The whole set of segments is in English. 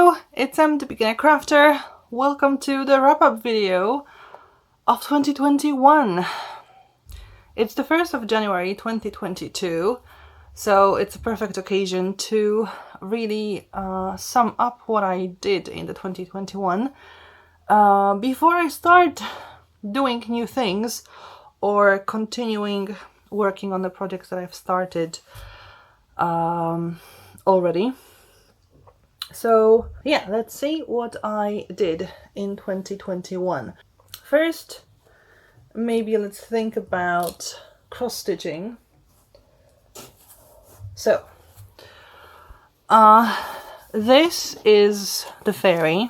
Hello, it's the Beginner Crafter. Welcome to the wrap-up video of 2021. It's the 1st of January 2022, so it's a perfect occasion to really sum up what I did in the 2021 before I start doing new things or continuing working on the projects that I've started already. So yeah, let's see what I did in 2021. First, maybe let's think about cross stitching. So this is the fairy,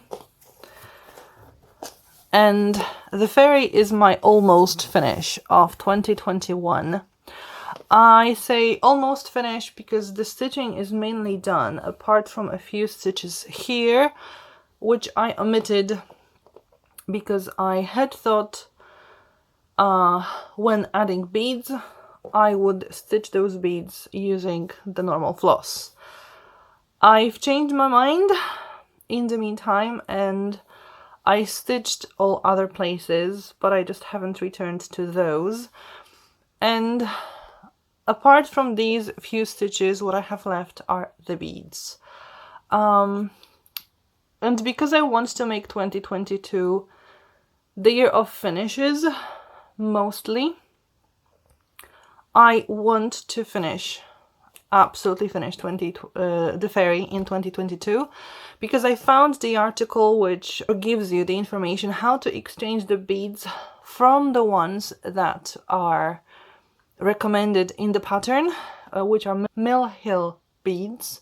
and the fairy is my almost finish of 2021. I say almost finished because the stitching is mainly done, apart from a few stitches here, which I omitted because I had thought when adding beads, I would stitch those beads using the normal floss. I've changed my mind in the meantime, and I stitched all other places, but I just haven't returned to those. And apart from these few stitches, what I have left are the beads. And because I want to make 2022 the year of finishes, mostly, I want to absolutely finish the fairy in 2022, because I found the article which gives you the information how to exchange the beads from the ones that are recommended in the pattern, which are Mill Hill beads,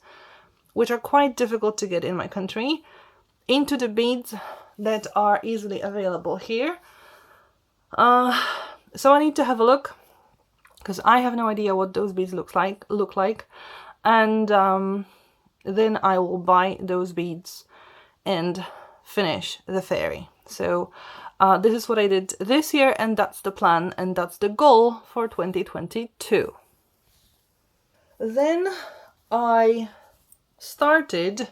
which are quite difficult to get in my country, into the beads that are easily available here. So I need to have a look, because I have no idea what those beads look like, and then I will buy those beads and finish the fairy. So this is what I did this year, and that's the plan, and that's the goal for 2022. Then I started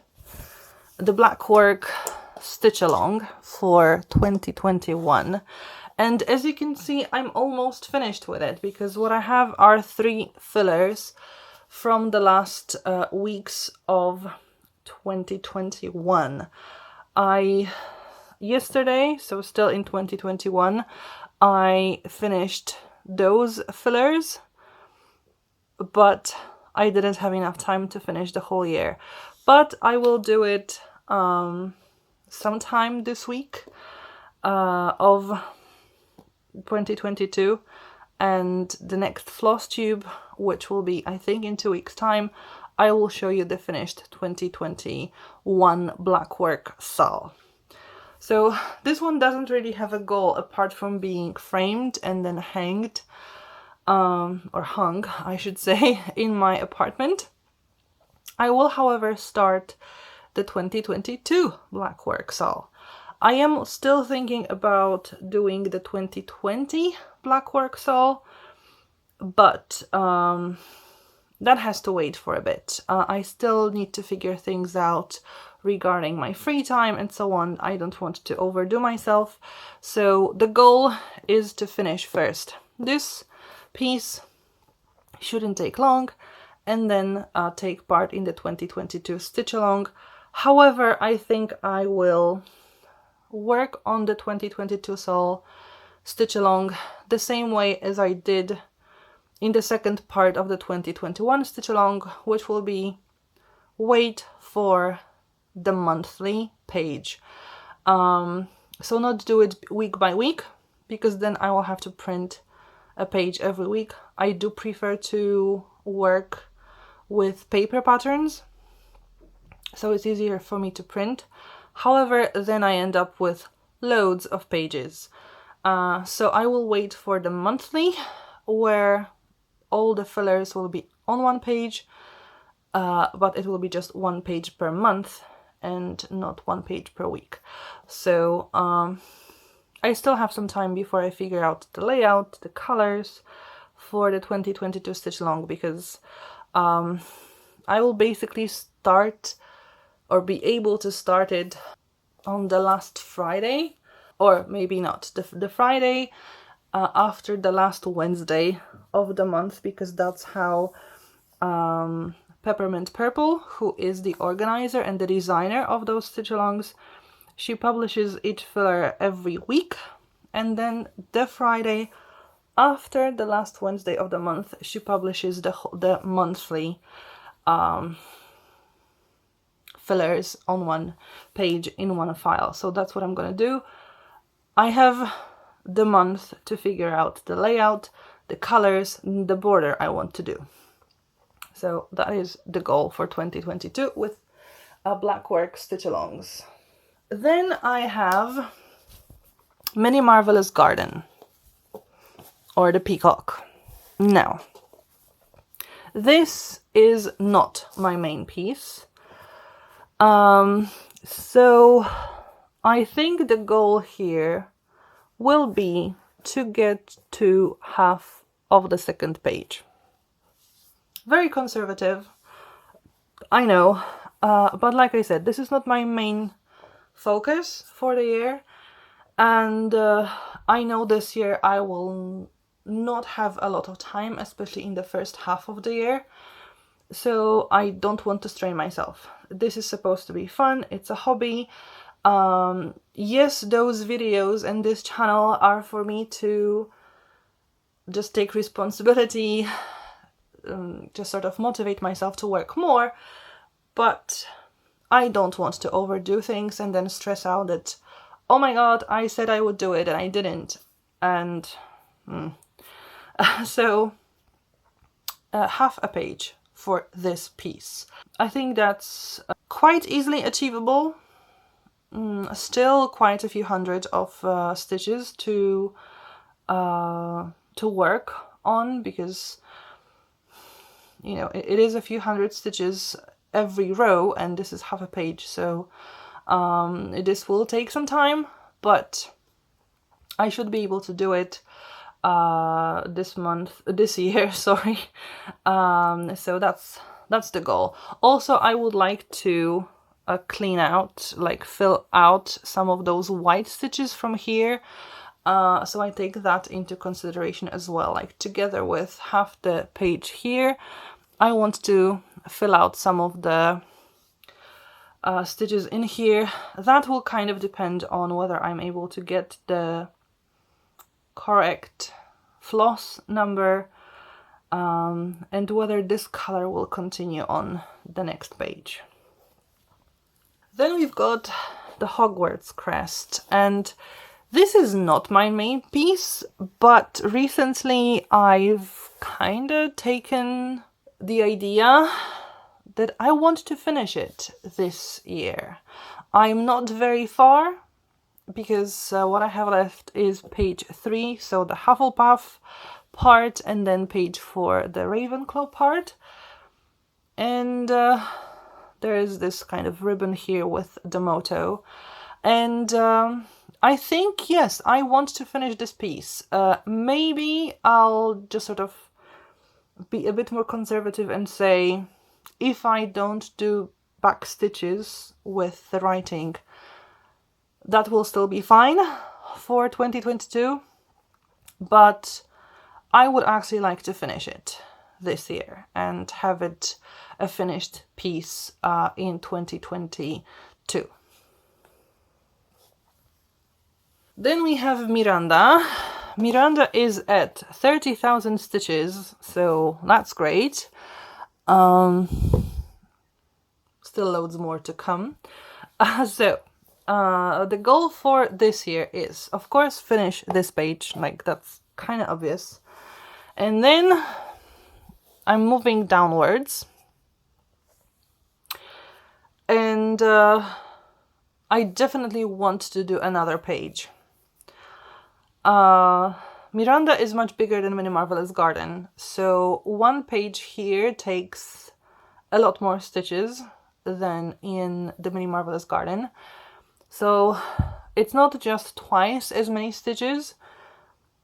the blackwork stitch along for 2021, and as you can see, I'm almost finished with it, because what I have are 3 fillers from the last weeks of 2021. Yesterday, so still in 2021, I finished those fillers, but I didn't have enough time to finish the whole year. But I will do it sometime this week of 2022, and the next Flosstube, which will be, I think, in 2 weeks' time, I will show you the finished 2021 blackwork shawl. So this one doesn't really have a goal apart from being framed and then hanged, or hung, I should say, in my apartment. I will, however, start the 2022 blackwork shawl. I am still thinking about doing the 2020 blackwork shawl, but that has to wait for a bit. I still need to figure things out regarding my free time and so on. I don't want to overdo myself, so the goal is to finish first this piece, shouldn't take long, and then take part in the 2022 stitch along. However, I think I will work on the 2022 shawl stitch along the same way as I did in the second part of the 2021 stitch along, which will be wait for the monthly page. So not do it week by week, because then I will have to print a page every week. I do prefer to work with paper patterns, so it's easier for me to print. However, then I end up with loads of pages. So I will wait for the monthly, where all the fillers will be on one page, but it will be just one page per month and not one page per week. So I still have some time before I figure out the layout, the colors for the 2022 stitch along, because I will basically start or be able to start it on the last Friday, or maybe not, the Friday after the last Wednesday of the month, because that's how Peppermint Purple, who is the organizer and the designer of those stitch-alongs, she publishes each filler every week, and then the Friday after the last Wednesday of the month, she publishes the monthly fillers on one page in one file. So that's what I'm gonna do. I have the month to figure out the layout, the colors, the border I want to do. So that is the goal for 2022 with Blackwork stitch-alongs. Then I have Mini Marvelous Garden, or the Peacock. Now, this is not my main piece. So I think the goal here will be to get to half of the second page. Very conservative, I know, but like I said, this is not my main focus for the year, and I know this year I will not have a lot of time, especially in the first half of the year, so I don't want to strain myself. This is supposed to be fun, it's a hobby. Yes, those videos and this channel are for me to just take responsibility, just sort of motivate myself to work more, but I don't want to overdo things and then stress out that, oh my god, I said I would do it and I didn't. And so half a page for this piece. I think that's quite easily achievable. Still quite a few hundred of stitches to work on, because you know it is a few hundred stitches every row, and this is half a page, so this will take some time, but I should be able to do it this year, sorry. So that's the goal. Also, I would like to clean out, like fill out some of those white stitches from here. So I take that into consideration as well, like together with half the page here, I want to fill out some of the stitches in here. That will kind of depend on whether I'm able to get the correct floss number and whether this color will continue on the next page. Then we've got the Hogwarts Crest, and this is not my main piece, but recently I've kind of taken the idea that I want to finish it this year. I'm not very far, because what I have left is page 3, so the Hufflepuff part, and then page 4, the Ravenclaw part. And there is this kind of ribbon here with the motto. And I think, yes, I want to finish this piece. Maybe I'll just sort of be a bit more conservative and say, if I don't do back stitches with the writing, that will still be fine for 2022, but I would actually like to finish it this year and have it a finished piece in 2022. Then we have Miranda. Miranda is at 30,000 stitches, so that's great. Still loads more to come. The goal for this year is, of course, finish this page, like that's kind of obvious. And then I'm moving downwards. And I definitely want to do another page. Miranda is much bigger than Mini Marvelous Garden, so one page here takes a lot more stitches than in the Mini Marvelous Garden. So it's not just twice as many stitches,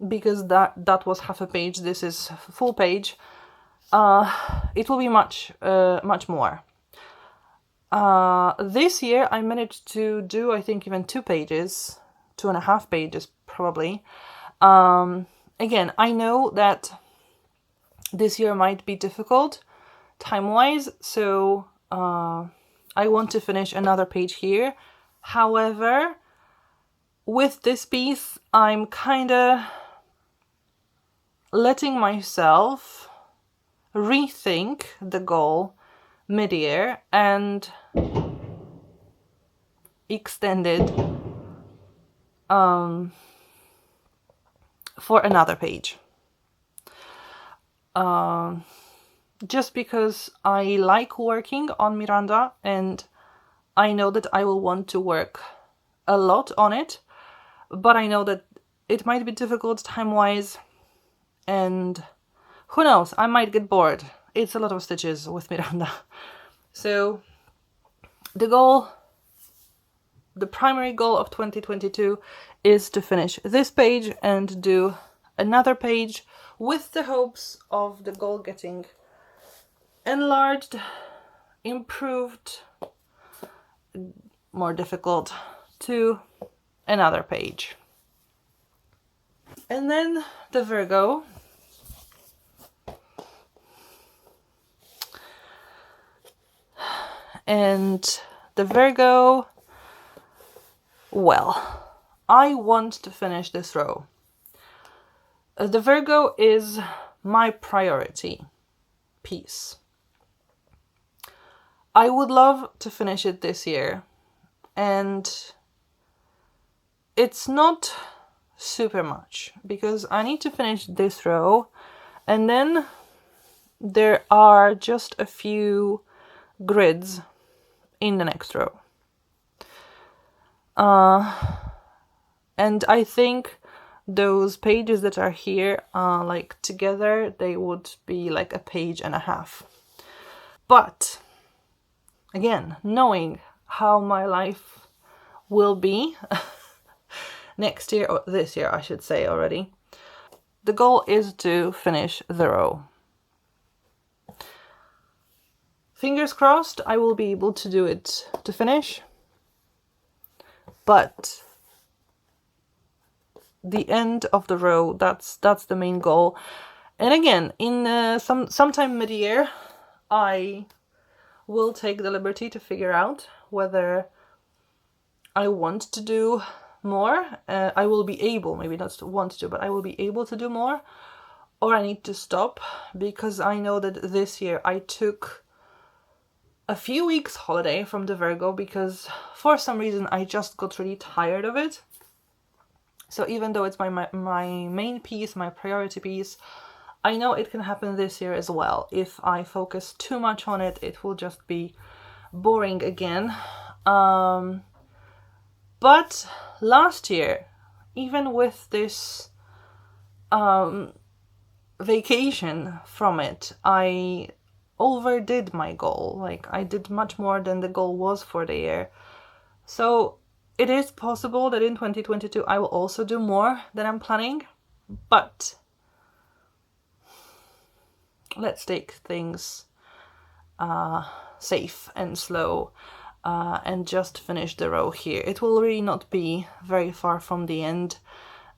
because that was half a page, this is full page. It will be much more. This year I managed to do, I think, even 2 pages, 2.5 pages probably. Again, I know that this year might be difficult time-wise, so I want to finish another page here. However, with this piece, I'm kinda letting myself rethink the goal mid-year and extend it for another page. Just because I like working on Miranda and I know that I will want to work a lot on it, but I know that it might be difficult time-wise, and who knows, I might get bored. It's a lot of stitches with Miranda. So the primary goal of 2022 is to finish this page and do another page, with the hopes of the goal getting enlarged, improved, more difficult, to another page. And then the Virgo. And the Virgo, well, I want to finish this row. The Virgo is my priority piece. I would love to finish it this year, and it's not super much because I need to finish this row, and then there are just a few grids in the next row. And I think those pages that are here, like together, they would be like a page and a half. But again, knowing how my life will be next year, or this year I should say already, the goal is to finish the row. Fingers crossed I will be able to do it to finish, but the end of the row, that's the main goal. And again, in sometime mid-year, I will take the liberty to figure out whether I want to do more. I will be able, maybe not want to, but I will be able to do more, or I need to stop, because I know that this year I took a few weeks holiday from the Virgo because for some reason I just got really tired of it. So even though it's my main piece, my priority piece, I know it can happen this year as well. If I focus too much on it, it will just be boring again. But last year, even with this vacation from it, I overdid my goal. Like, I did much more than the goal was for the year. So it is possible that in 2022 I will also do more than I'm planning, but let's take things safe and slow and just finish the row here. It will really not be very far from the end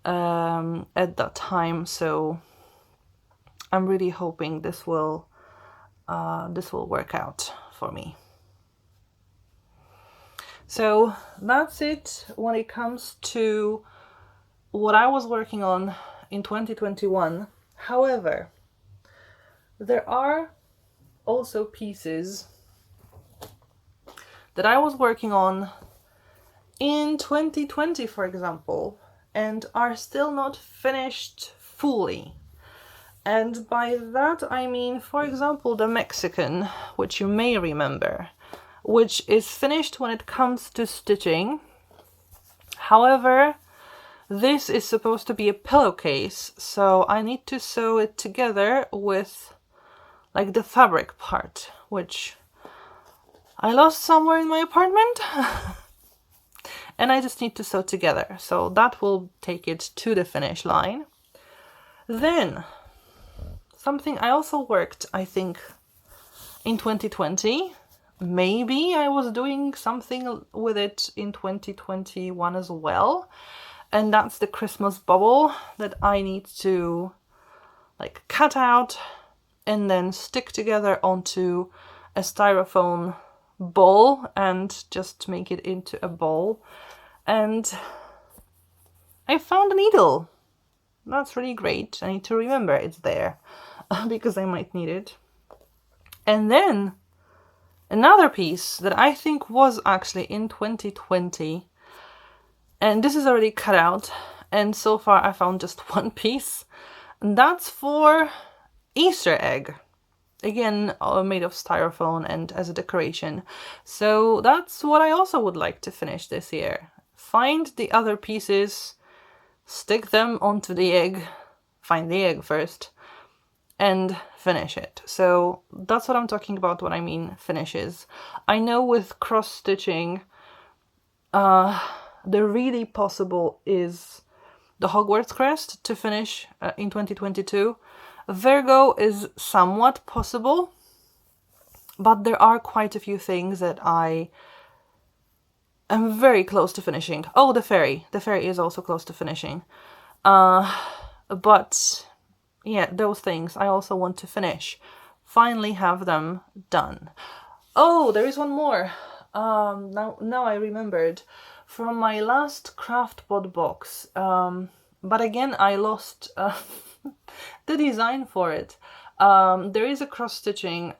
at that time, so I'm really hoping this will work out for me. So that's it when it comes to what I was working on in 2021. However, there are also pieces that I was working on in 2020, for example, and are still not finished fully. And by that I mean, for example, the Mexican, which you may remember, which is finished when it comes to stitching. However, this is supposed to be a pillowcase, so I need to sew it together with like the fabric part, which I lost somewhere in my apartment. And I just need to sew together, so that will take it to the finish line. Then something I also worked, I think, in 2020 maybe I was doing something with it in 2021 as well, and that's the Christmas bubble that I need to like cut out and then stick together onto a styrofoam ball and just make it into a ball. And I found a needle. That's really great. I need to remember it's there because I might need it. And then another piece that I think was actually in 2020, and this is already cut out, and so far I found just one piece, and that's for Easter egg. Again, made of styrofoam and as a decoration. So that's what I also would like to finish this year. Find the other pieces, stick them onto the egg, find the egg first, and finish it. So that's what I'm talking about when I mean finishes. I know with cross stitching, the really possible is the Hogwarts Crest to finish in 2022. Virgo is somewhat possible, but there are quite a few things that I am very close to finishing. Oh, the fairy. The fairy is also close to finishing. But yeah, those things I also want to finish. Finally have them done. Oh, there is one more. Now I remembered from my last Craftbot box. But again, I lost the design for it. There is a cross-stitching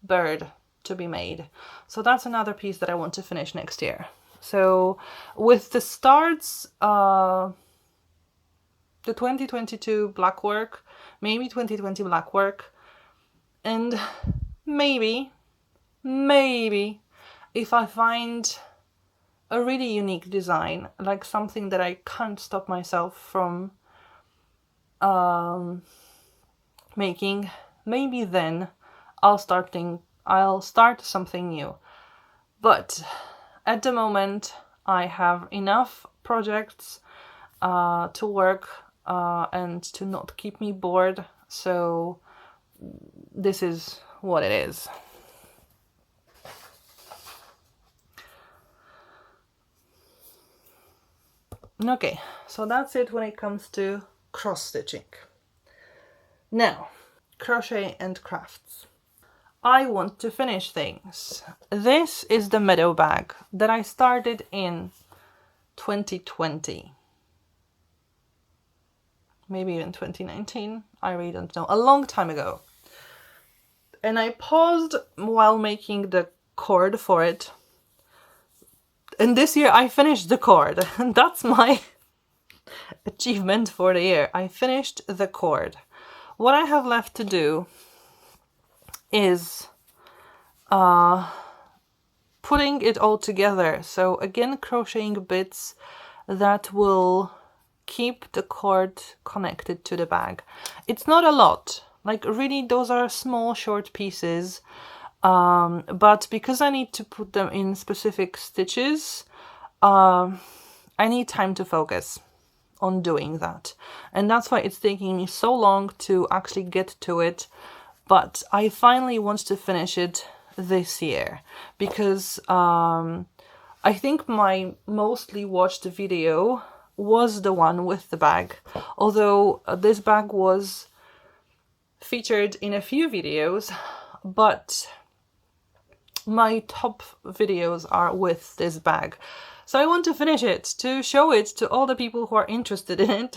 bird to be made. So that's another piece that I want to finish next year. So with the starts, the 2022 black work, maybe 2020 black work, and maybe if I find a really unique design, like something that I can't stop myself from making, maybe then I'll start something new. But at the moment I have enough projects to work and to not keep me bored, so this is what it is. Okay, so that's it when it comes to cross stitching. Now, crochet and crafts. I want to finish things. This is the Meadow Bag that I started in 2020. Maybe even 2019. I really don't know. A long time ago. And I paused while making the cord for it. And this year I finished the cord. And that's my achievement for the year. I finished the cord. What I have left to do is putting it all together. So again, crocheting bits that will keep the cord connected to the bag. It's not a lot. Like really, those are small, short pieces. But because I need to put them in specific stitches, I need time to focus on doing that. And that's why it's taking me so long to actually get to it. But I finally want to finish it this year because I think my mostly watched video was the one with the bag. Although this bag was featured in a few videos, but my top videos are with this bag. So I want to finish it to show it to all the people who are interested in it,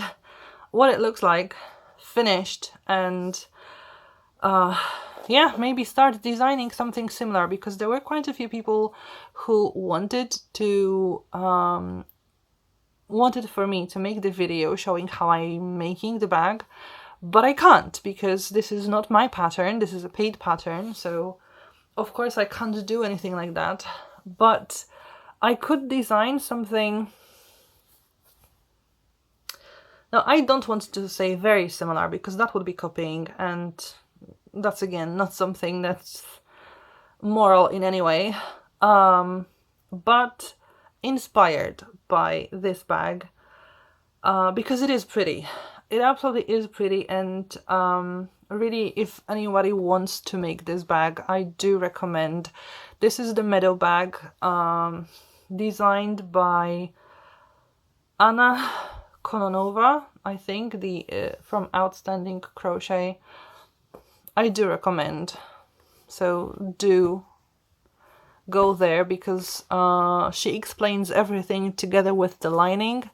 what it looks like finished, and yeah, maybe start designing something similar, because there were quite a few people who wanted for me to make the video showing how I'm making the bag, but I can't because this is not my pattern. This is a paid pattern, so of course I can't do anything like that. But I could design something. Now, I don't want to say very similar because that would be copying, and that's again not something that's moral in any way, but inspired by this bag because it is pretty. It absolutely is pretty, and really, if anybody wants to make this bag, I do recommend. This is the Meadow Bag, designed by Anna Kononova, I think, from Outstanding Crochet. I do recommend, so do go there, because she explains everything together with the lining.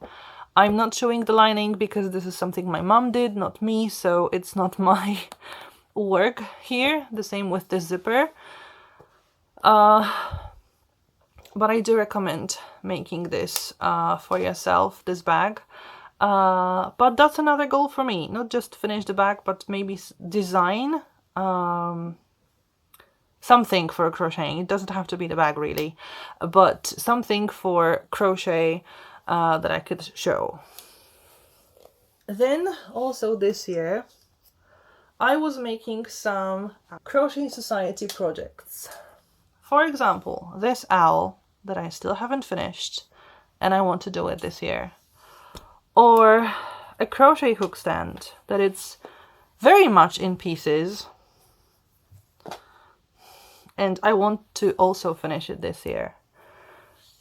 I'm not showing the lining because this is something my mom did, not me, so it's not my work here. The same with the zipper. But I do recommend making this for yourself, this bag. But that's another goal for me, not just finish the bag, but maybe design something for crocheting. It doesn't have to be the bag really, but something for crochet that I could show. Then also this year I was making some Crochet Society projects. For example, this owl that I still haven't finished and I want to do it this year. Or a crochet hook stand that it's very much in pieces and I want to also finish it this year.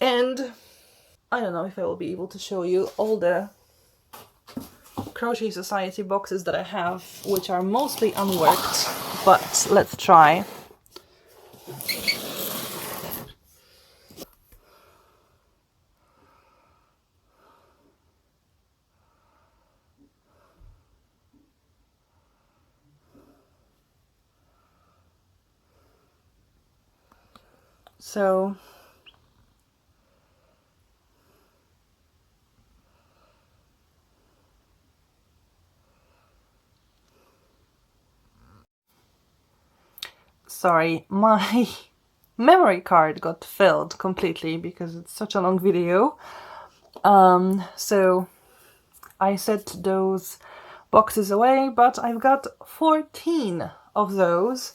And I don't know if I will be able to show you all the Crochet Society boxes that I have, which are mostly unworked, but let's try. So sorry, my memory card got filled completely because it's such a long video. So I set those boxes away, but I've got 14 of those.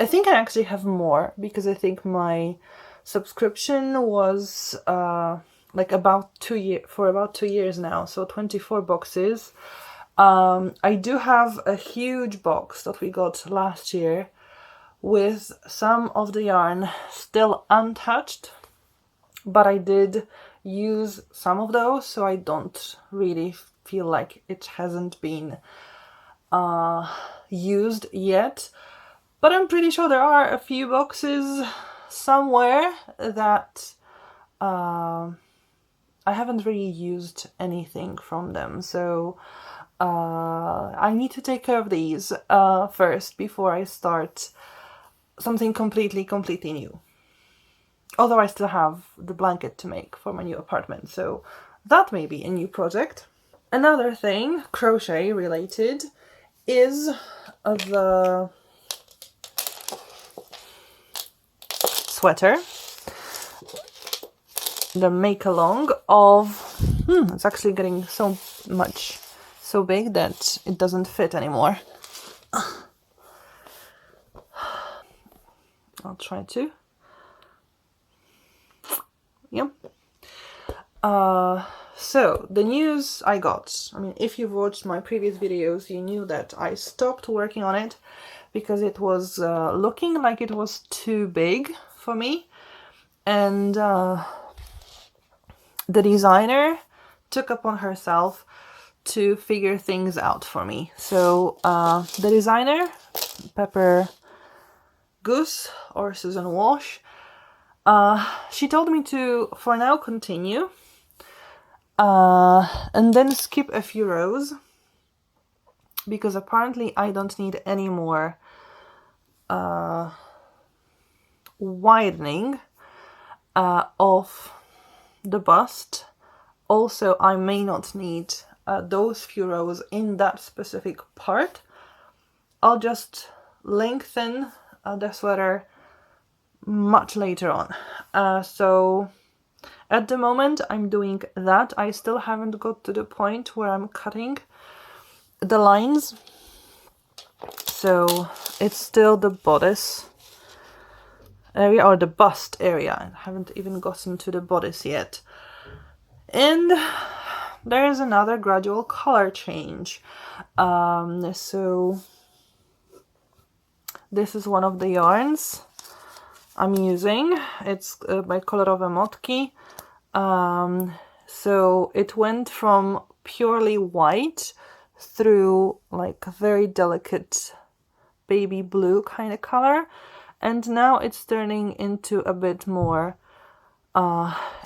I think I actually have more because I think my subscription was like about 2 years now, so 24 boxes. I do have a huge box that we got last year with some of the yarn still untouched, but I did use some of those, so I don't really feel like it hasn't been used yet. But I'm pretty sure there are a few boxes somewhere that I haven't really used anything from them, so I need to take care of these first before I start something completely new. Although I still have the blanket to make for my new apartment, so that may be a new project. Another thing, crochet related, is the sweater, the make along of it's actually getting so big that it doesn't fit anymore. I'll try to. Yep. So the news I got, I mean, if you've watched my previous videos, you knew that I stopped working on it because it was looking like it was too big for me, and the designer took upon herself to figure things out for me. So the designer, Pepper Goose or Susan Walsh, she told me to for now continue and then skip a few rows, because apparently I don't need any more widening of the bust. Also, I may not need those few rows in that specific part. I'll just lengthen the sweater much later on. So at the moment I'm doing that. I still haven't got to the point where I'm cutting the lines, so it's still the bodice area or the bust area. I haven't even gotten to the bodice yet. And there is another gradual color change. So this is one of the yarns I'm using. It's by Kolorowe Motki. So it went from purely white through like a very delicate baby blue kind of color, and now it's turning into a bit more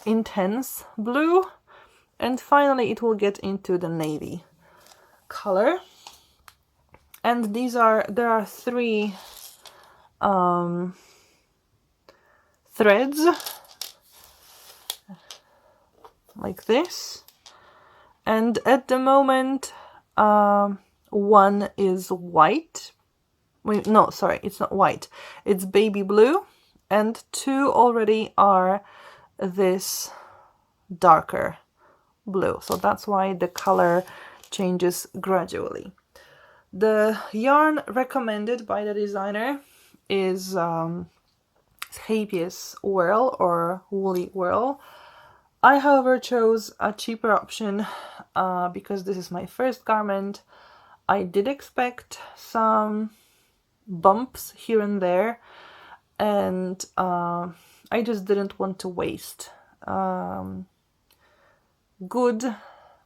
intense blue, and finally it will get into the navy color. And there are 3 threads like this, and at the moment one is white. Wait, no, sorry, it's not white, it's baby blue, and 2 already are this darker blue, so that's why the color changes gradually. The yarn recommended by the designer is Happiest Whirl or Woolly Whirl. I, however, chose a cheaper option because this is my first garment. I did expect some bumps here and there, and I just didn't want to waste good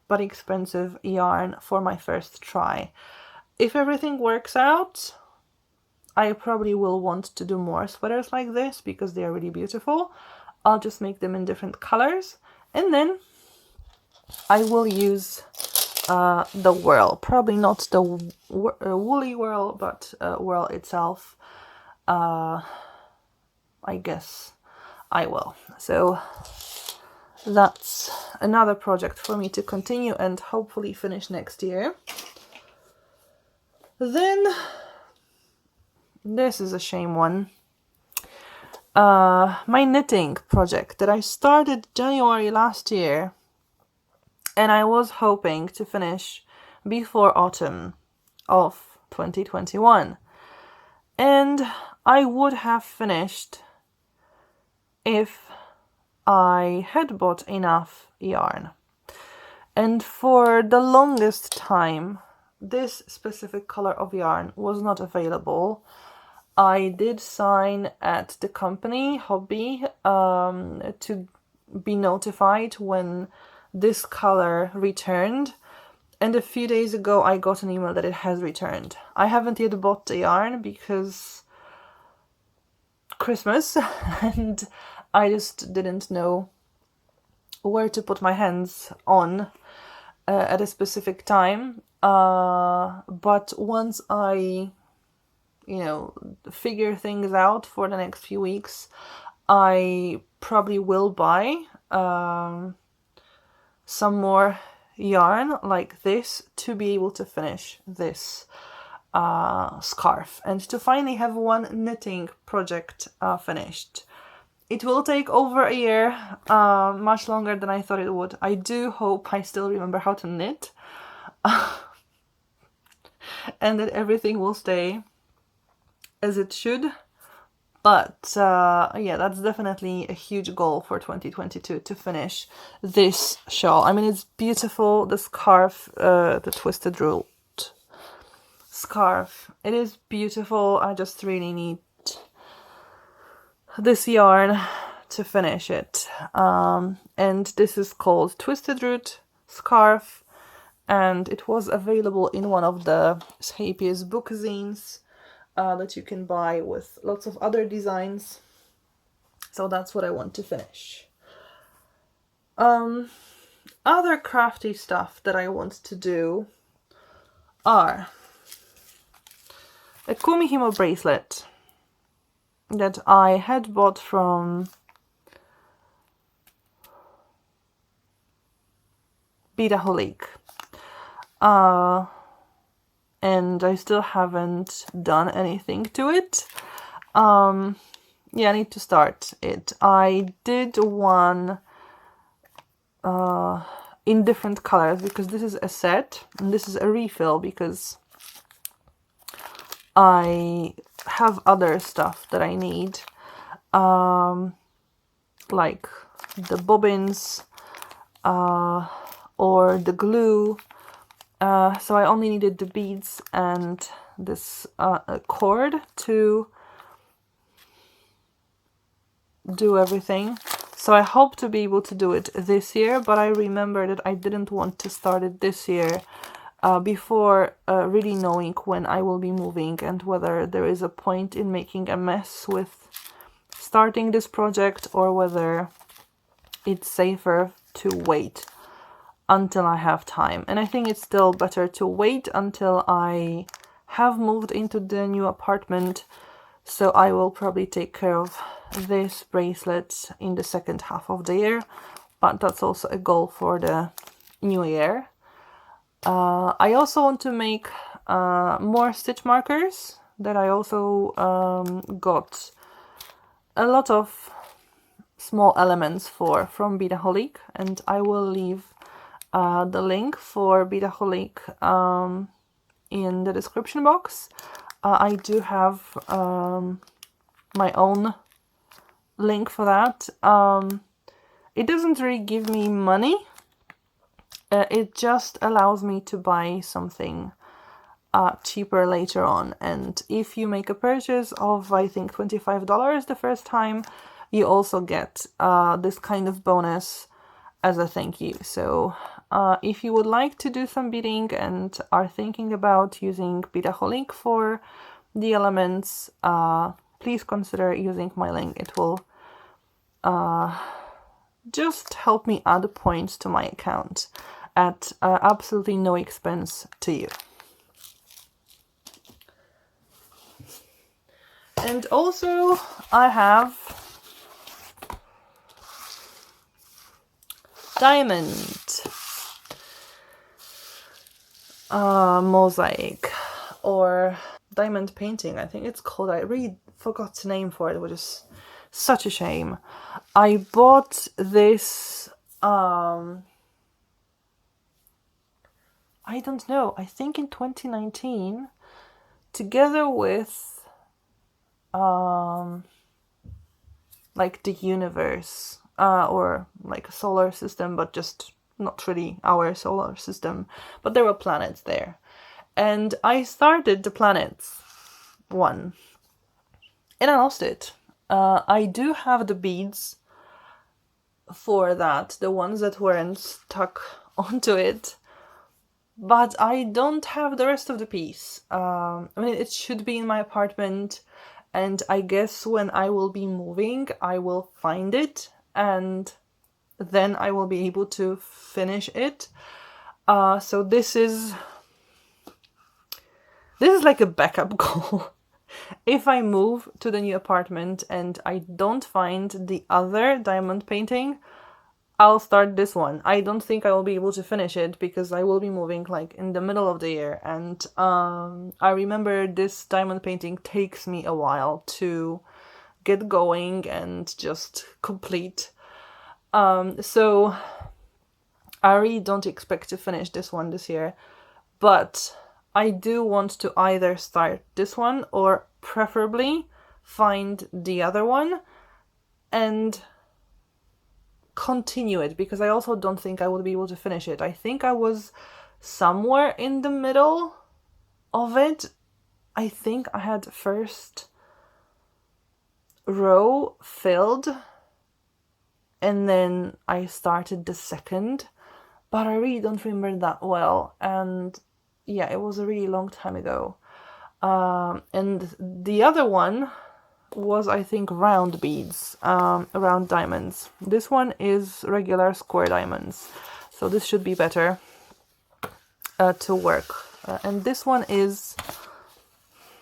but expensive yarn for my first try. If everything works out, I probably will want to do more sweaters like this because they are really beautiful. I'll just make them in different colors, and then I will use the whirl. Probably not the woolly whirl, but whirl itself. I guess I will. So that's another project for me to continue and hopefully finish next year. Then this is a shame one. My knitting project that I started January last year, and I was hoping to finish before autumn of 2021. And I would have finished if I had bought enough yarn. And for the longest time, this specific color of yarn was not available. I did sign at the company Hobby to be notified when this color returned, and a few days ago I got an email that it has returned. I haven't yet bought the yarn because Christmas and I just didn't know where to put my hands on at a specific time, but once I figure things out for the next few weeks, I probably will buy some more yarn like this to be able to finish this scarf and to finally have one knitting project finished. It will take over a year, much longer than I thought it would. I do hope I still remember how to knit and that everything will stay as it should. But yeah, that's definitely a huge goal for 2022 to finish this shawl. I mean, it's beautiful. The scarf, the twisted root scarf, it is beautiful. I just really need this yarn to finish it. And this is called Twisted Root Scarf, and it was available in one of the Happiest book zines that you can buy with lots of other designs. So that's what I want to finish. Other crafty stuff that I want to do are a Kumihimo bracelet that I had bought from Bidaholic. And I still haven't done anything to it. Yeah, I need to start it. I did one in different colors because this is a set and this is a refill because I have other stuff that I need, like the bobbins. or the glue. So I only needed the beads and this cord to do everything. So I hope to be able to do it this year, but I remember that I didn't want to start it this year before really knowing when I will be moving and whether there is a point in making a mess with starting this project or whether it's safer to wait until I have time. And I think it's still better to wait until I have moved into the new apartment. So I will probably take care of this bracelet in the second half of the year, but that's also a goal for the new year. I also want to make more stitch markers that I also got a lot of small elements from Beadaholic, and I will leave the link for Beadaholic in the description box. I do have my own link for that. It doesn't really give me money. It just allows me to buy something cheaper later on. And if you make a purchase of, I think, $25 the first time, you also get this kind of bonus as a thank you. So if you would like to do some beading and are thinking about using Beadaholic for the elements, please consider using my link. It will just help me add points to my account at absolutely no expense to you. And also I have diamond mosaic or diamond painting, I think it's called. I really forgot the name for it, which is such a shame. I bought this I don't know, I think in 2019 together with like the universe or like a solar system, but just not really our solar system, but there were planets there. And I started the planets one and I lost it. I do have the beads for that, the ones that weren't stuck onto it, but I don't have the rest of the piece. I mean, it should be in my apartment, and I guess when I will be moving, I will find it, and then I will be able to finish it. So this is like a backup goal. If I move to the new apartment and I don't find the other diamond painting, I'll start this one. I don't think I will be able to finish it because I will be moving like in the middle of the year, and I remember this diamond painting takes me a while to get going and just complete. So I really don't expect to finish this one this year, but I do want to either start this one or preferably find the other one and continue it, because I also don't think I would be able to finish it. I think I was somewhere in the middle of it. I think I had first row filled and then I started the second, but I really don't remember that well, and yeah, it was a really long time ago. And the other one was, I think, round beads, round diamonds. This one is regular square diamonds, so this should be better to work. And this one is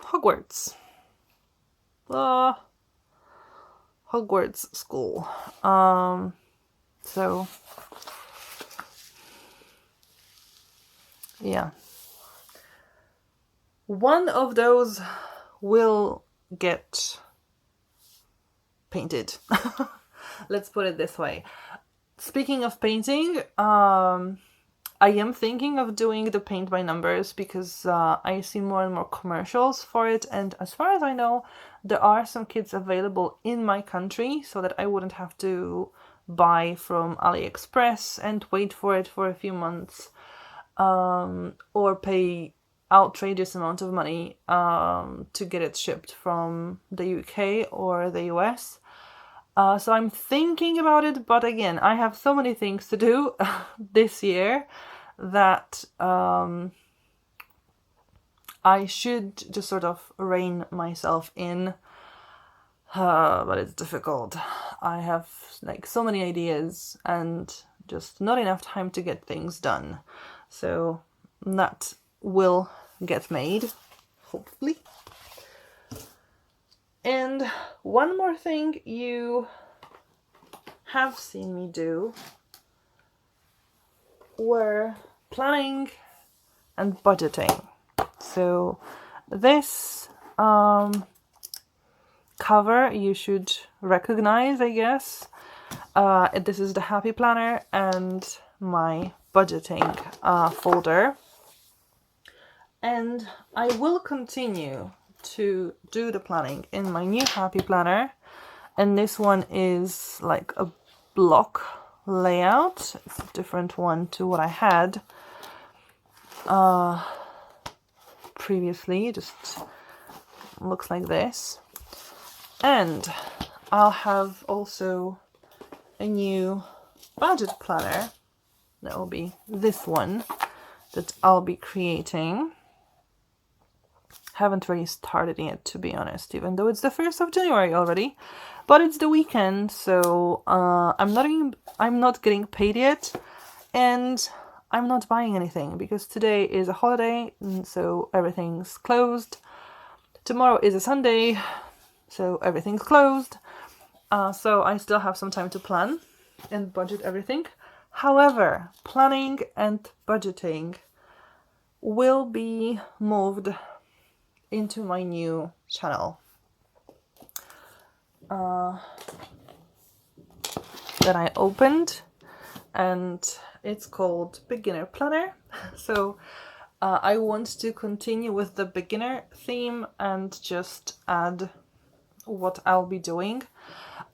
Hogwarts. Hogwarts school. So yeah, one of those will get painted. Let's put it this way. Speaking of painting, I am thinking of doing the paint by numbers because I see more and more commercials for it, and as far as I know, there are some kits available in my country so that I wouldn't have to buy from AliExpress and wait for it for a few months, or pay outrageous amount of money to get it shipped from the UK or the US. So I'm thinking about it, but again, I have so many things to do this year that I should just sort of rein myself in, but it's difficult. I have like so many ideas and just not enough time to get things done. So that will get made, hopefully. And one more thing you have seen me do were planning and budgeting. So this cover you should recognize, I guess. This is the Happy Planner and my budgeting folder. And I will continue to do the planning in my new Happy Planner. And this one is like a block layout. It's a different one to what I had previously. Just looks like this. And I'll have also a new budget planner. That will be this one that I'll be creating. Haven't really started yet, to be honest, even though it's the 1st of January already. But it's the weekend, so I'm not getting paid yet, and I'm not buying anything because today is a holiday, and so everything's closed. Tomorrow is a Sunday, so everything's closed. So I still have some time to plan and budget everything. However, planning and budgeting will be moved into my new channel that I opened, and it's called Beginner Planner. So I want to continue with the beginner theme and just add what I'll be doing.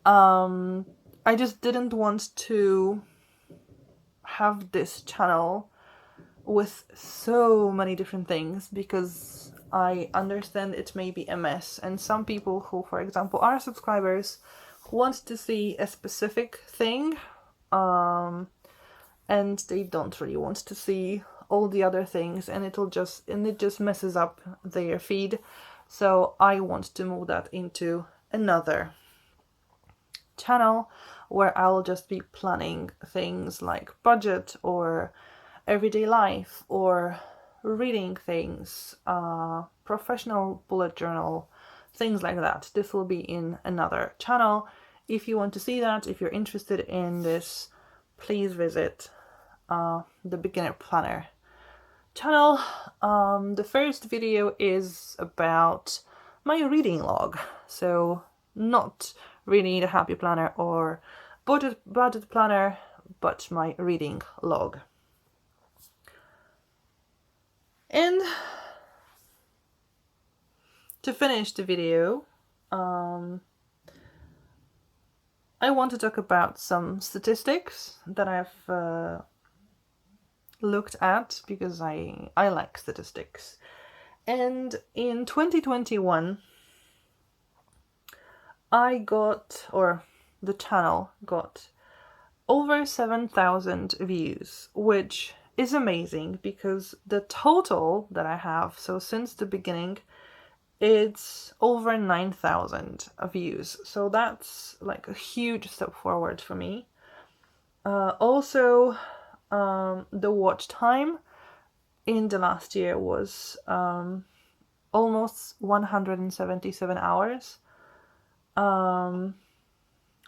I just didn't want to have this channel with so many different things because I understand it may be a mess, and some people who, for example, are subscribers want to see a specific thing, and they don't really want to see all the other things, and it just messes up their feed. So I want to move that into another channel where I'll just be planning things like budget or everyday life or reading things, professional bullet journal, things like that. This will be in another channel. If you want to see that, if you're interested in this, please visit the Beginner Planner channel. The first video is about my reading log, so not really the Happy Planner or budget planner, but my reading log. And to finish the video, I want to talk about some statistics that I've looked at because I like statistics. And in 2021, I got, or the channel got, over 7,000 views, which is amazing because the total that I have, so since the beginning, it's over 9,000 views. So that's like a huge step forward for me. Also, the watch time in the last year was almost 177 hours.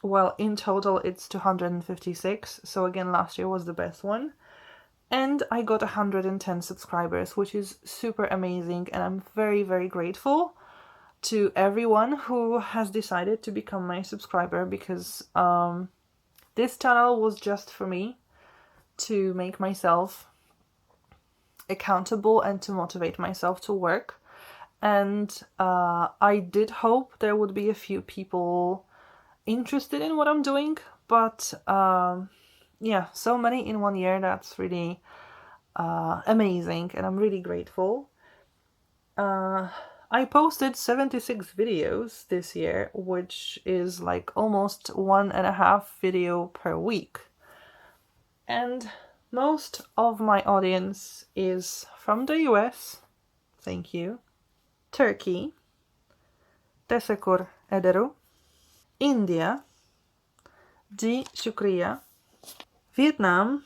Well, in total it's 256. So again, last year was the best one. And I got 110 subscribers, which is super amazing. And I'm very, very grateful to everyone who has decided to become my subscriber, because this channel was just for me to make myself accountable and to motivate myself to work. And I did hope there would be a few people interested in what I'm doing, but yeah, so many in 1 year, that's really amazing, and I'm really grateful. I posted 76 videos this year, which is like almost 1.5 video per week. And most of my audience is from the US, thank you, Turkey, Teşekkür ederim, India, Ji Shukriya, Vietnam,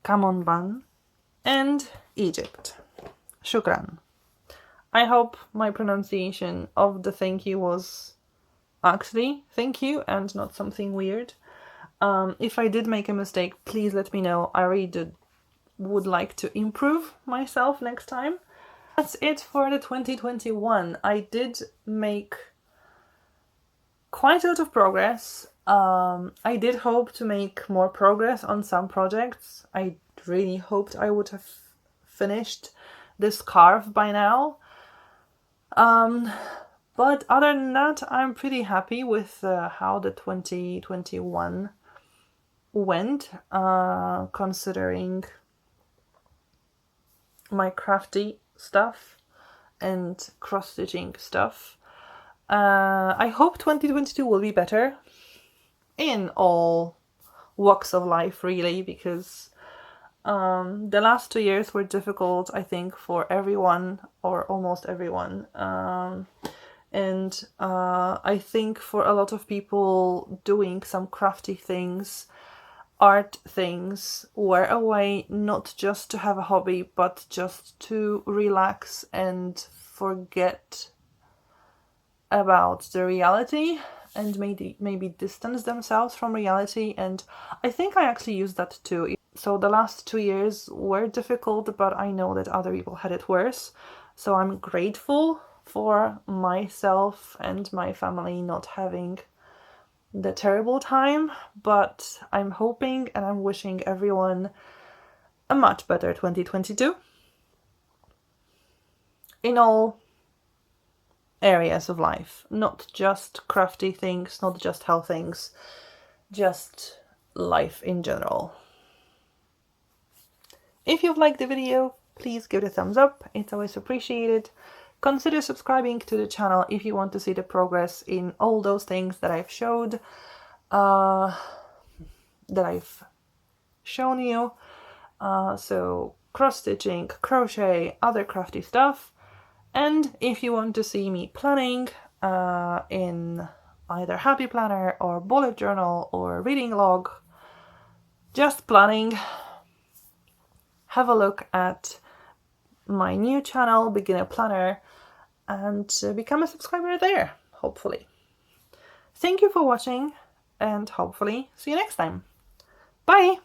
Kamon Ban, and Egypt. Shukran. I hope my pronunciation of the thank you was actually thank you and not something weird. If I did make a mistake, please let me know. I really would like to improve myself next time. That's it for the 2021. I did make quite a lot of progress. I did hope to make more progress on some projects. I really hoped I would have finished this scarf by now. But other than that, I'm pretty happy with how the 2021 went, considering my crafty stuff and cross-stitching stuff. I hope 2022 will be better in all walks of life, really, because the last 2 years were difficult, I think, for everyone, or almost everyone. And I think for a lot of people, doing some crafty things, art things, were a way not just to have a hobby, but just to relax and forget about the reality and maybe distance themselves from reality. And I think I actually used that too. So the last 2 years were difficult, but I know that other people had it worse. So I'm grateful for myself and my family not having the terrible time, but I'm hoping and I'm wishing everyone a much better 2022 in all areas of life, not just crafty things, not just health things, just life in general. If you've liked the video, please give it a thumbs up, it's always appreciated. Consider subscribing to the channel if you want to see the progress in all those things that I've showed, that I've shown you. So cross-stitching, crochet, other crafty stuff. And if you want to see me planning in either Happy Planner or bullet journal or reading log, just planning, have a look at my new channel, Beginner Planner, and become a subscriber there, hopefully. Thank you for watching, and hopefully see you next time. Bye!